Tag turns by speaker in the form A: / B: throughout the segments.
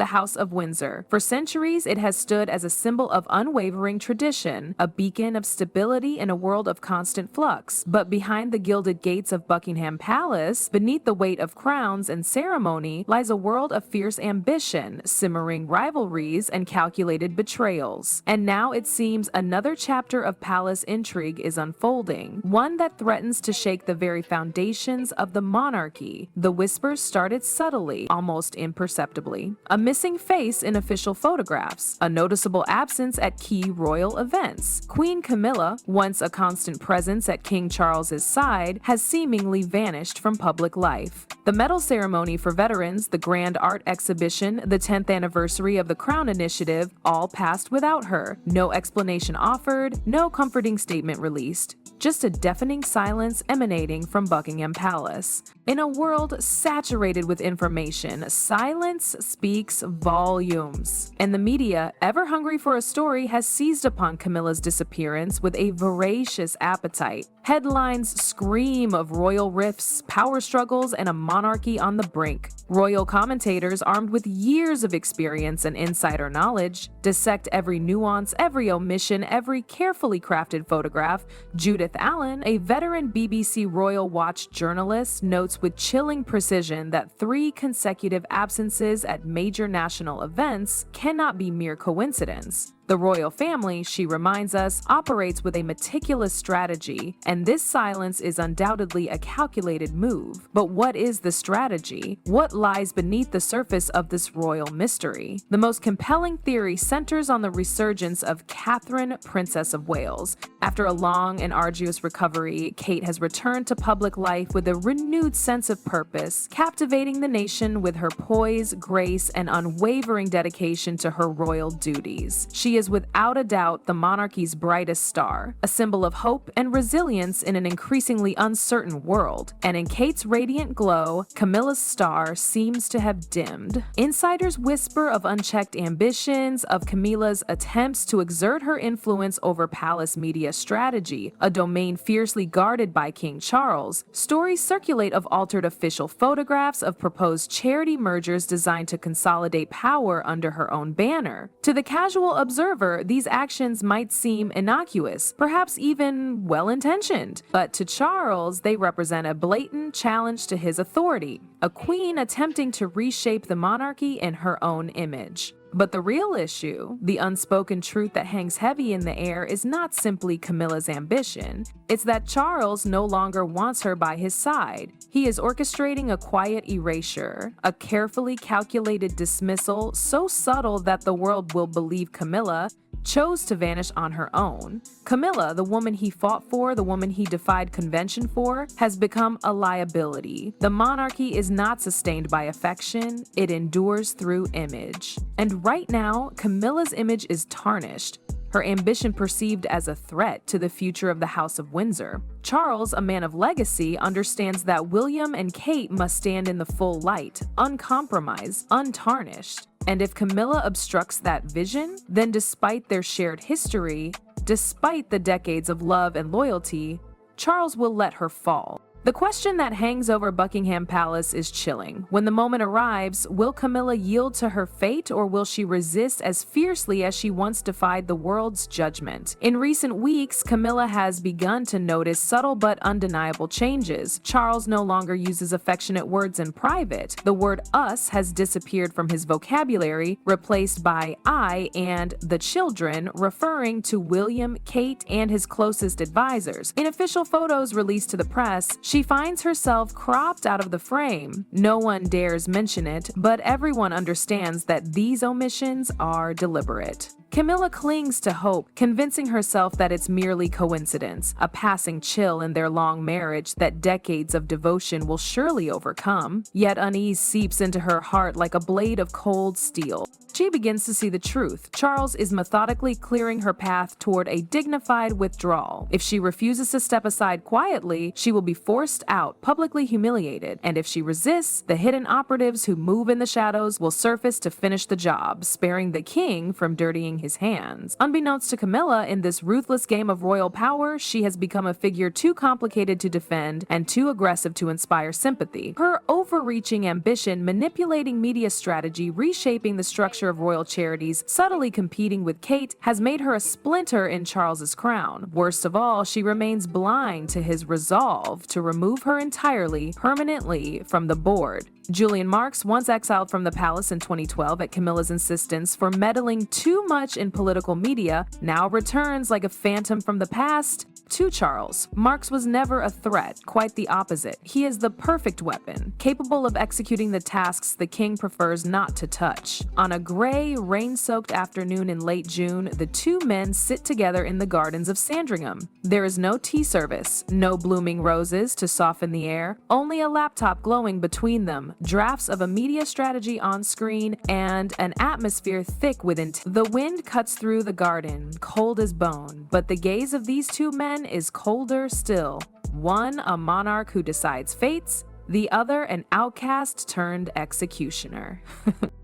A: the House of Windsor. For centuries, it has stood as a symbol of unwavering tradition, a beacon of stability in a world of constant flux. But behind the gilded gates of Buckingham Palace, beneath the weight of crowns and ceremony, lies a world of fierce ambition, simmering rivalries, and calculated betrayals. And now it seems another chapter of palace intrigue is unfolding, one that threatens to shake the very foundations of the monarchy. The whispers started subtly, almost imperceptibly. A missing face in official photographs, a noticeable absence at key royal events. Queen Camilla, once a constant presence at King Charles's side, has seemingly vanished from public life. The medal ceremony for veterans, the grand art exhibition, the 10th anniversary of the Crown Initiative, all passed without her. No explanation offered, no comforting statement released. Just a deafening silence emanating from Buckingham Palace. In a world saturated with information, silence speaks volumes. And the media, ever hungry for a story, has seized upon Camilla's disappearance with a voracious appetite. Headlines scream of royal rifts, power struggles, and a monarchy on the brink. Royal commentators, armed with years of experience and insider knowledge, dissect every nuance, every omission, every carefully crafted photograph. Judith Allen, a veteran BBC Royal Watch journalist, notes with chilling precision that 3 consecutive absences at major national events cannot be mere coincidence. The royal family, she reminds us, operates with a meticulous strategy, and this silence is undoubtedly a calculated move. But what is the strategy? What lies beneath the surface of this royal mystery? The most compelling theory centers on the resurgence of Catherine, Princess of Wales. After a long and arduous recovery, Kate has returned to public life with a renewed sense of purpose, captivating the nation with her poise, grace, and unwavering dedication to her royal duties. She is without a doubt the monarchy's brightest star, a symbol of hope and resilience in an increasingly uncertain world. And in Kate's radiant glow, Camilla's star seems to have dimmed. Insiders whisper of unchecked ambitions, of Camilla's attempts to exert her influence over palace media strategy, a domain fiercely guarded by King Charles. Stories circulate of altered official photographs, of proposed charity mergers designed to consolidate power under her own banner. To the casual observer, these actions might seem innocuous, perhaps even well-intentioned, but to Charles, they represent a blatant challenge to his authority, a queen attempting to reshape the monarchy in her own image. But the real issue, the unspoken truth that hangs heavy in the air, is not simply Camilla's ambition. It's that Charles no longer wants her by his side. He is orchestrating a quiet erasure, a carefully calculated dismissal so subtle that the world will believe Camilla chose to vanish on her own. Camilla, the woman he fought for, the woman he defied convention for, has become a liability. The monarchy is not sustained by affection, it endures through image. And right now, Camilla's image is tarnished, her ambition perceived as a threat to the future of the House of Windsor. Charles, a man of legacy, understands that William and Kate must stand in the full light, uncompromised, untarnished. And if Camilla obstructs that vision, then despite their shared history, despite the decades of love and loyalty, Charles will let her fall. The question that hangs over Buckingham Palace is chilling. When the moment arrives, will Camilla yield to her fate, or will she resist as fiercely as she once defied the world's judgment? In recent weeks, Camilla has begun to notice subtle but undeniable changes. Charles no longer uses affectionate words in private. The word us has disappeared from his vocabulary, replaced by I and the children, referring to William, Kate, and his closest advisors. In official photos released to the press, she finds herself cropped out of the frame. No one dares mention it, but everyone understands that these omissions are deliberate. Camilla clings to hope, convincing herself that it's merely coincidence, a passing chill in their long marriage that decades of devotion will surely overcome. Yet unease seeps into her heart like a blade of cold steel. She begins to see the truth. Charles is methodically clearing her path toward a dignified withdrawal. If she refuses to step aside quietly, she will be forced out, publicly humiliated. And if she resists, the hidden operatives who move in the shadows will surface to finish the job, sparing the king from dirtying washing his hands. Unbeknownst to Camilla, in this ruthless game of royal power, she has become a figure too complicated to defend and too aggressive to inspire sympathy. Her overreaching ambition, manipulating media strategy, reshaping the structure of royal charities, subtly competing with Kate, has made her a splinter in Charles's crown. Worst of all, she remains blind to his resolve to remove her entirely, permanently from the board. Julian Marks, once exiled from the palace in 2012 at Camilla's insistence for meddling too much in political media, now returns like a phantom from the past to Charles. Marks was never a threat, quite the opposite. He is the perfect weapon, capable of executing the tasks the king prefers not to touch. On a gray, rain-soaked afternoon in late June, the two men sit together in the gardens of Sandringham. There is no tea service, no blooming roses to soften the air, only a laptop glowing between them, drafts of a media strategy on screen, and an atmosphere thick with intent. The wind cuts through the garden, cold as bone, but the gaze of these two men is colder still. One a monarch who decides fates, the other an outcast turned executioner.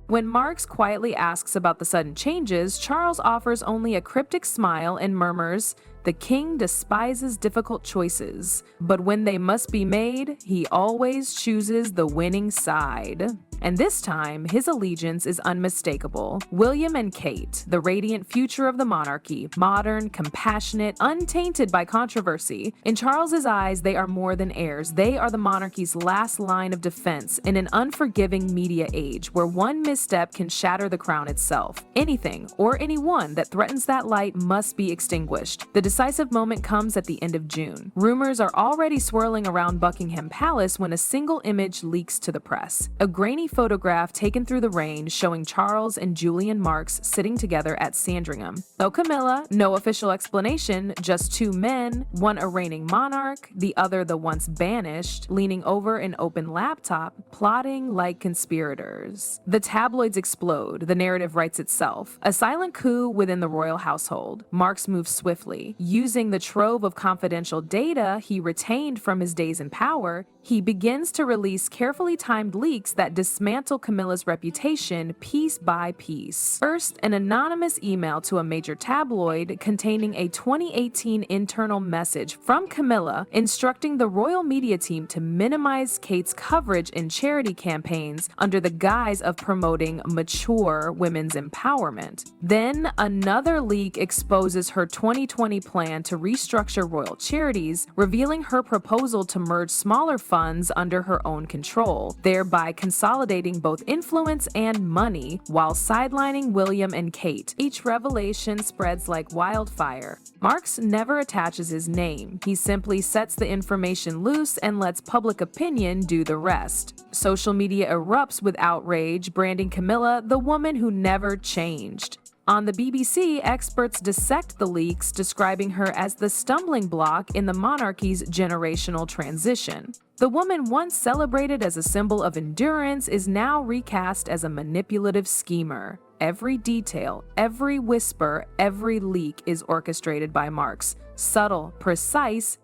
A: When Marks quietly asks about the sudden changes, Charles offers only a cryptic smile and murmurs, "The king despises difficult choices, but when they must be made, he always chooses the winning side." And this time, his allegiance is unmistakable. William and Kate, the radiant future of the monarchy, modern, compassionate, untainted by controversy. In Charles's eyes, they are more than heirs. They are the monarchy's last line of defense in an unforgiving media age where one misstep can shatter the crown itself. Anything or anyone that threatens that light must be extinguished. The decisive moment comes at the end of June. Rumors are already swirling around Buckingham Palace when a single image leaks to the press. A grainy photograph taken through the rain showing Charles and Julian Marks sitting together at Sandringham. No Camilla, no official explanation, just two men, one a reigning monarch, the other the once banished, leaning over an open laptop, plotting like conspirators. The tabloids explode, the narrative writes itself. A silent coup within the royal household. Marks moves swiftly. Using the trove of confidential data he retained from his days in power, he begins to release carefully timed leaks that dismantle Camilla's reputation piece by piece. First, an anonymous email to a major tabloid containing a 2018 internal message from Camilla instructing the royal media team to minimize Kate's coverage in charity campaigns under the guise of promoting mature women's empowerment. Then, another leak exposes her 2020 plan to restructure royal charities, revealing her proposal to merge smaller funds under her own control, thereby consolidating both influence and money while sidelining William and Kate. Each revelation spreads like wildfire. Marks never attaches his name. He simply sets the information loose and lets public opinion do the rest. Social media erupts with outrage, branding Camilla the woman who never changed. On the BBC, experts dissect the leaks, describing her as the stumbling block in the monarchy's generational transition. The woman once celebrated as a symbol of endurance is now recast as a manipulative schemer. Every detail, every whisper, every leak is orchestrated by Marks. Subtle, precise,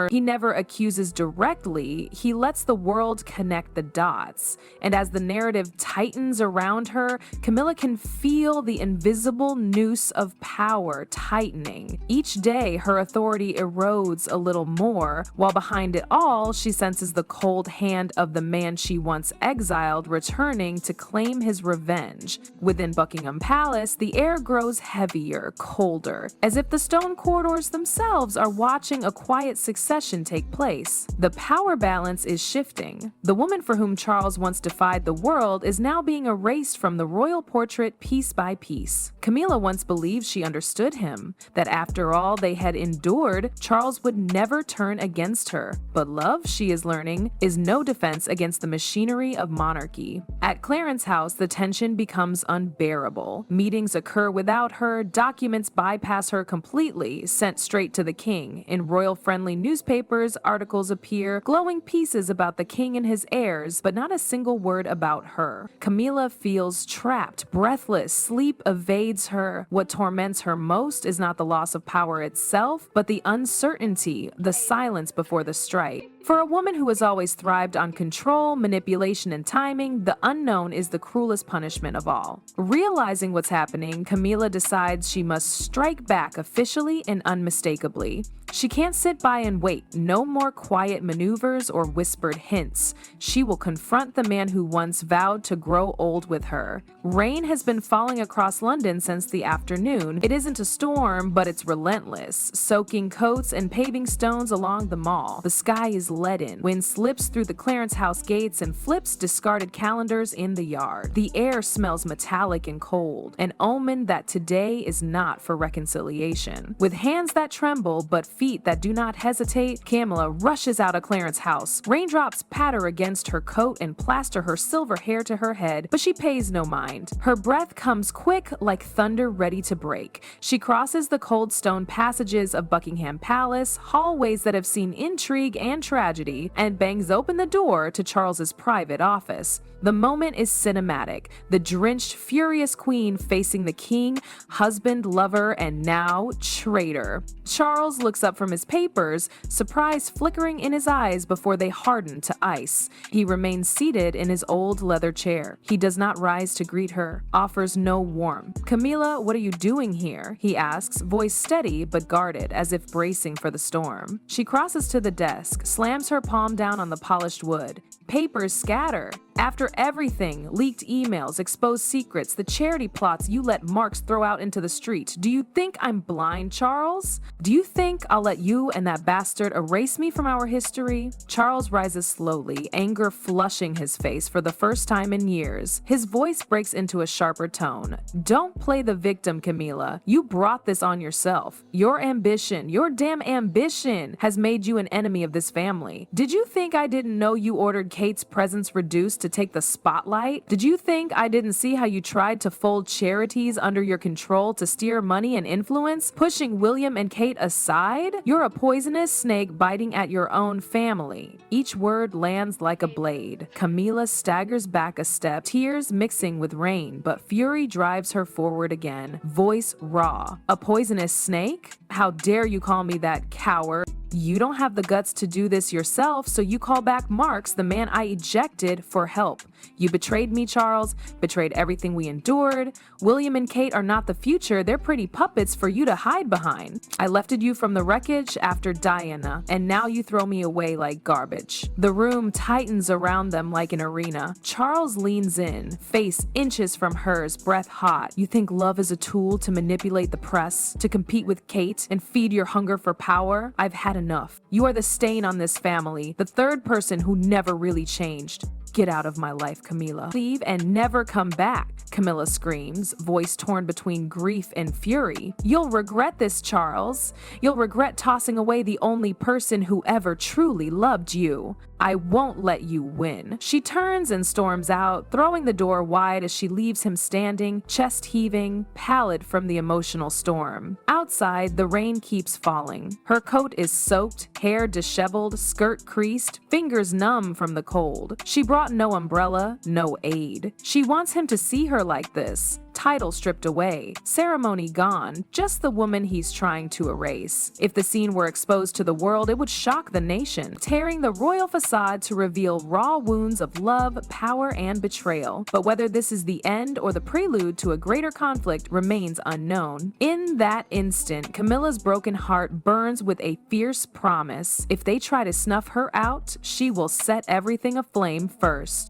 A: He never accuses directly, he lets the world connect the dots. And as the narrative tightens around her, Camilla can feel the invisible noose of power tightening. Each day, her authority erodes a little more, while behind it all, she senses the cold hand of the man she once exiled returning to claim his revenge. Within Buckingham Palace, the air grows heavier, colder, as if the stone corridors themselves are watching a quiet succession take place. The power balance is shifting. The woman for whom Charles once defied the world is now being erased from the royal portrait piece by piece. Camilla once believed she understood him, that after all they had endured, Charles would never turn against her. But love, she is learning, is no defense against the machinery of monarchy. At Clarence House, the tension becomes unbearable. Meetings occur without her, documents bypass her completely, sent straight to the king. In royal-friendly newspapers, articles appear, glowing pieces about the king and his heirs, but not a single word about her. Camilla feels trapped, breathless, sleep evades her. What torments her most is not the loss of power itself, but the uncertainty, the silence before the strike. For a woman who has always thrived on control, manipulation, and timing, the unknown is the cruelest punishment of all. Realizing what's happening, Camila decides she must strike back officially and unmistakably. She can't sit by and wait. No more quiet maneuvers or whispered hints. She will confront the man who once vowed to grow old with her. Rain has been falling across London since the afternoon. It isn't a storm, but it's relentless, soaking coats and paving stones along the mall. The sky is leaden. Wind slips through the Clarence House gates and flips discarded calendars in the yard. The air smells metallic and cold, an omen that today is not for reconciliation. With hands that tremble but feet that do not hesitate, Camilla rushes out of Clarence House. Raindrops patter against her coat and plaster her silver hair to her head, but she pays no mind. Her breath comes quick like thunder ready to break. She crosses the cold stone passages of Buckingham Palace, hallways that have seen intrigue and tragedy, and bangs open the door to Charles's private office. The moment is cinematic. The drenched, furious queen facing the king, husband, lover, and now traitor. Charles looks up from his papers, surprise flickering in his eyes before they harden to ice. He remains seated in his old leather chair. He does not rise to greet her, offers no warmth. "Camilla, what are you doing here?" he asks, voice steady but guarded, as if bracing for the storm. She crosses to the desk, slams her palm down on the polished wood. Papers scatter. After everything, leaked emails, exposed secrets, the charity plots you let Marks throw out into the street, do you think I'm blind, Charles? Do you think I'll let you and that bastard erase me from our history? Charles rises slowly, anger flushing his face for the first time in years. His voice breaks into a sharper tone. "Don't play the victim, Camilla. You brought this on yourself. Your ambition, your damn ambition, has made you an enemy of this family. Did you think I didn't know you ordered Kate's presence reduced to take the spotlight? Did you think I didn't see how you tried to fold charities under your control to steer money and influence, pushing William and Kate aside? You're a poisonous snake biting at your own family." Each word lands like a blade. Camila staggers back a step, tears mixing with rain, but fury drives her forward again, voice raw. "A poisonous snake? How dare you call me that, coward? You don't have the guts to do this yourself, so you call back Marks, the man I ejected, for help. You betrayed me, Charles, betrayed everything we endured. William and Kate are not the future, they're pretty puppets for you to hide behind. I lifted you from the wreckage after Diana, and now you throw me away like garbage." The room tightens around them like an arena. Charles leans in, face inches from hers, breath hot. "You think love is a tool to manipulate the press, to compete with Kate, and feed your hunger for power? I've had enough. You are the stain on this family, the third person who never really changed. Get out of my life, Camila. Leave and never come back," Camilla screams, voice torn between grief and fury. "You'll regret this, Charles. You'll regret tossing away the only person who ever truly loved you. I won't let you win." She turns and storms out, throwing the door wide as she leaves him standing, chest heaving, pallid from the emotional storm. Outside, the rain keeps falling. Her coat is soaked, hair disheveled, skirt creased, fingers numb from the cold. She brought no umbrella, no aid. She wants him to see her like this. Title stripped away, ceremony gone, just the woman he's trying to erase. If the scene were exposed to the world, it would shock the nation, tearing the royal facade to reveal raw wounds of love, power, and betrayal. But whether this is the end or the prelude to a greater conflict remains unknown. In that instant, Camilla's broken heart burns with a fierce promise. If they try to snuff her out, she will set everything aflame first.